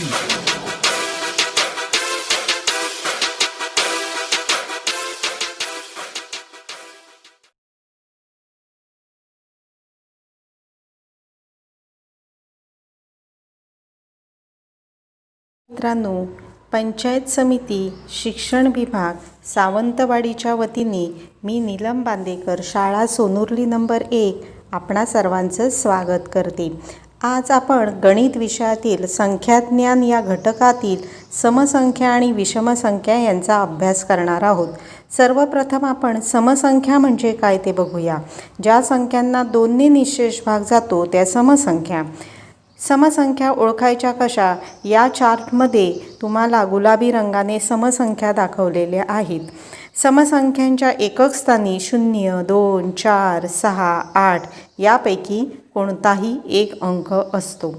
मित्रांनो, पंचायत समिती शिक्षण विभाग सावंतवाडीच्या वतीने मी नीलम बांदेकर, शाळा सोनुर्ली नंबर 1 आपणा सर्वांचं स्वागत करते। आज आपण गणित विषयातील संख्याज्ञान या घटकातील समसंख्या आणि विषमसंख्या यांचा अभ्यास करणार आहोत। सर्वप्रथम आपण समसंख्या म्हणजे काय ते बघूया। ज्या संख्यांना 2 ने निःशेष भाग जातो त्या समसंख्या। समसंख्या ओळखायच्या कशा? या चार्टमध्ये तुम्हाला गुलाबी रंगाने समसंख्या दाखवलेल्या आहेत। समसंख्यांच्या एकक स्थानी 0, 2, 4, 6, 8 यापैकी कोणताही एक अंक असतो।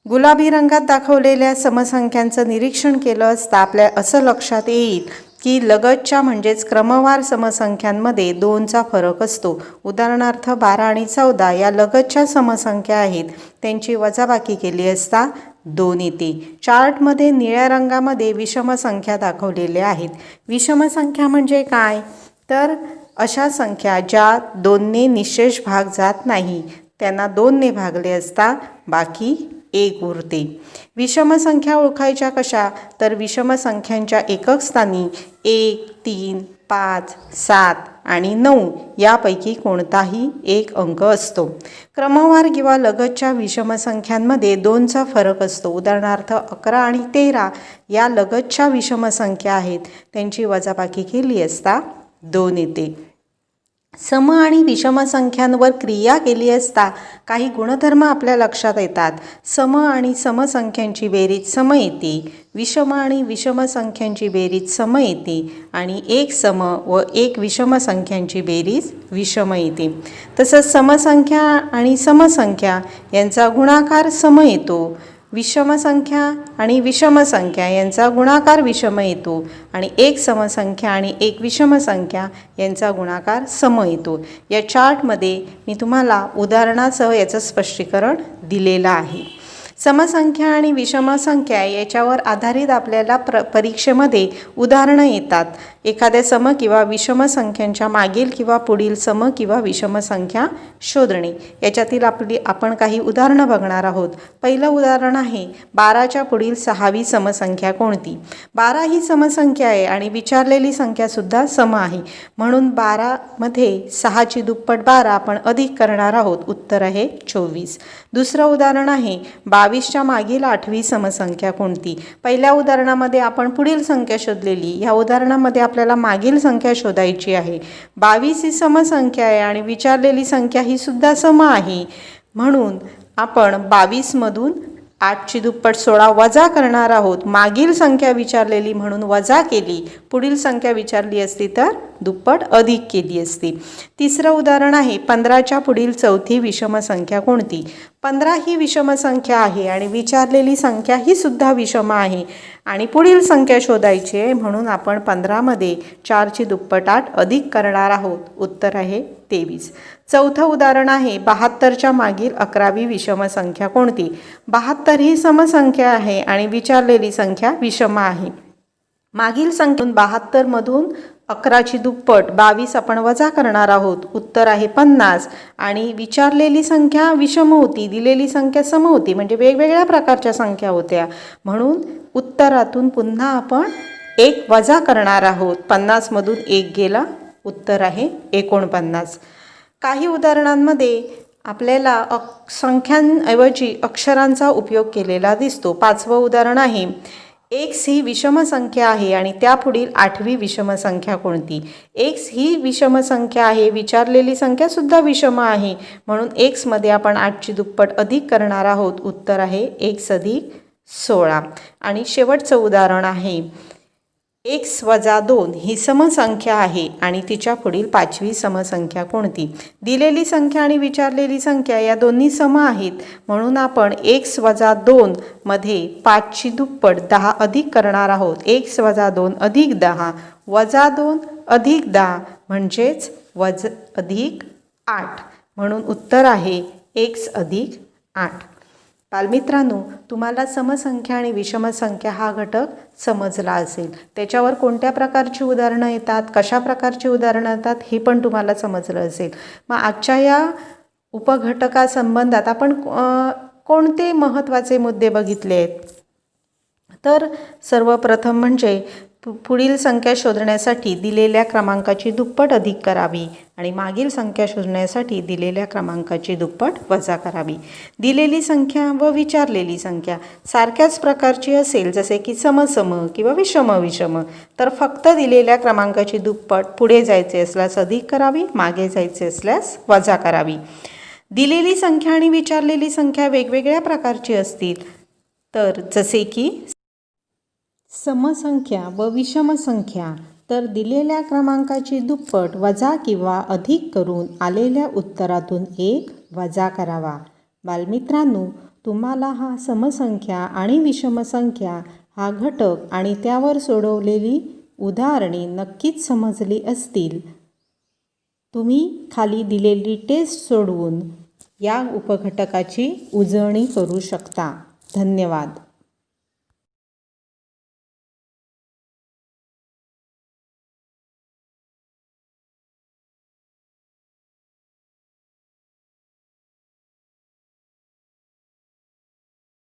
गुलाबी रंगात दाखवलेल्या समसंख्यांचं निरीक्षण केलं असता आपल्या असं लक्षात येईल की लगतच्या म्हणजेच क्रमवार समसंख्यांमध्ये 2चा फरक असतो। उदाहरणार्थ 12 आणि 14 या लगतच्या समसंख्या आहेत, त्यांची वजाबाकी केली असता 2 येते। चार्टमध्ये निळ्या रंगामध्ये विषमसंख्या दाखवलेल्या आहेत। विषमसंख्या म्हणजे काय? तर अशा संख्या ज्या 2 ने निःशेष भाग जात नाही त्यांना 2 ने भागले असता बाकी 1 उरते। विषमसंख्या ओळखायच्या कशा? तर विषमसंख्यांच्या एकक स्थानी 1, 3, 5, 7 आणि 9 यापैकी कोणताही एक अंक असतो। क्रमवार किंवा लगतच्या विषमसंख्यांमध्ये 2चा फरक असतो। उदाहरणार्थ 11 आणि 13 या लगतच्या विषमसंख्या आहेत, त्यांची वजाबाकी केली असता 2 येते। सम आणि विषमसंख्यांवर क्रिया केली असता काही गुणधर्म आपल्या लक्षात येतात। सम आणि समसंख्यांची बेरीज सम येते, विषम आणि विषमसंख्यांची बेरीज सम येते आणि एक सम व एक विषमसंख्यांची बेरीज विषम येते। तसंच समसंख्या आणि समसंख्या यांचा गुणाकार सम येतो, विषमसंख्या आणि विषमसंख्या यांचा गुणाकार विषम येतो आणि एक समसंख्या आणि एक विषमसंख्या यांचा गुणाकार सम येतो। या चार्टमध्ये मी तुम्हाला उदाहरणासह याचं स्पष्टीकरण दिलेलं आहे। समसंख्या आणि विषमसंख्या याच्यावर आधारित आपल्याला परीक्षेमध्ये उदाहरणं येतात। एखाद्या सम किंवा विषमसंख्यांच्या मागील किंवा पुढील सम किंवा विषमसंख्या शोधणे। याच्यातील आपण काही उदाहरणं बघणार आहोत। पहिलं उदाहरण आहे 12च्या पुढील 6वी समसंख्या कोणती? 12 ही समसंख्या आहे आणि विचारलेली संख्या सुद्धा सम आहे, म्हणून 12 मध्ये 6ची दुप्पट 12 आपण अधिक करणार आहोत, उत्तर आहे 24। दुसरं उदाहरण आहे 22च्या मागील 8वी समसंख्या कोणती? पहिल्या उदाहरणामध्ये आपण पुढील संख्या शोधलेली, या उदाहरणामध्ये आपल्याला मागील संख्या शोधायची आहे। 22 ही समसंख्या आहे आणि विचारलेली संख्या ही सुद्धा सम आहे, म्हणून आपण 22 मधून 8ची दुप्पट 16 वजा करणार आहोत। मागील संख्या विचारलेली म्हणून वजा केली, पुढील संख्या विचारली असती तर दुप्पट अधिक केली असती। तिसरं उदाहरण आहे 15च्या पुढील 4थी विषमसंख्या कोणती? 15 ही विषमसंख्या आहे आणि विचारलेली संख्या ही सुद्धा विषम आहे आणि पुढील संख्या शोधायची आहे, म्हणून आपण 15 मध्ये 4ची दुप्पट 8 अधिक करणार आहोत, उत्तर आहे 23। चौथं उदाहरण आहे 72च्या मागील 11वी विषमसंख्या कोणती? 72 ही समसंख्या आहे आणि विचारलेली संख्या विषम आहे। मागील संख्येतून 72 मधून 11ची दुप्पट 22 आपण वजा करणार आहोत, उत्तर आहे 50 आणि विचारलेली संख्या विषम होती, दिलेली संख्या सम होती, म्हणजे वेगवेगळ्या प्रकारच्या संख्या होत्या, म्हणून उत्तरातून पुन्हा आपण 1 वजा करणार आहोत। 50 मधून 1 गेला, उत्तर आहे 49। काही उदाहरणांमध्ये आपल्याला संख्यांऐवजी अक्षरांचा उपयोग केलेला दिसतो। 5वं उदाहरण आहे x ही विषमसंख्या आहे आणि त्यापुढील 8वी विषमसंख्या कोणती? x ही विषमसंख्या आहे, विचारलेली संख्या सुद्धा विषम आहे, म्हणून x मध्ये आपण 8ची दुप्पट अधिक करणार आहोत, उत्तर आहे x अधिक 16। आणि शेवटचं उदाहरण आहे x वजा 2 ही समसंख्या आहे आणि तिच्या पुढील 5वी समसंख्या कोणती? दिलेली संख्या आणि विचारलेली संख्या या दोन्ही सम आहेत, म्हणून आपण x वजा 2 मध्ये 5ची दुप्पट 10 अधिक करणार आहोत। x वजा 2 अधिक 10 वजा 2 अधिक 10 म्हणजेच अधिक 8, म्हणून उत्तर आहे x अधिक 8। बालमित्रांनो, तुम्हाला समसंख्या आणि विषमसंख्या हा घटक समजला असेल. त्याच्यावर कोणत्या प्रकारची उदाहरणं येतात, कशा प्रकारची उदाहरणं येतात हे पण तुम्हाला समजलं असेल. मग आजच्या या उपघटकासंबंधात आपण कोणते महत्त्वाचे मुद्दे बघितले आहेत? तर सर्वप्रथम म्हणजे पुढील संख्या शोधण्यासाठी दिलेल्या क्रमांकाची दुप्पट अधिक करावी आणि मागील संख्या शोधण्यासाठी दिलेल्या क्रमांकाची दुप्पट वजा करावी. दिलेली संख्या व विचारलेली संख्या सारख्याच प्रकारची असेल, जसे की समसम किंवा विषम विषम, तर फक्त दिलेल्या क्रमांकाची दुप्पट पुढे जायचे असल्यास अधिक करावी, मागे जायचे असल्यास वजा करावी. दिलेली संख्या आणि विचारलेली संख्या वेगवेगळ्या प्रकारची असतील, तर जसे की समसंख्या व विषमसंख्या, तर दिलेल्या क्रमांकाची दुप्पट वजा किंवा अधिक करून आलेल्या उत्तरातून एक वजा करावा. बालमित्रांनो, तुम्हाला हा समसंख्या आणि विषमसंख्या हा घटक आणि त्यावर सोडवलेली उदाहरणे नक्कीच समजली असतील. तुम्ही खाली दिलेली टेस्ट सोडवून या उपघटकाची उजळणी करू शकता. धन्यवाद.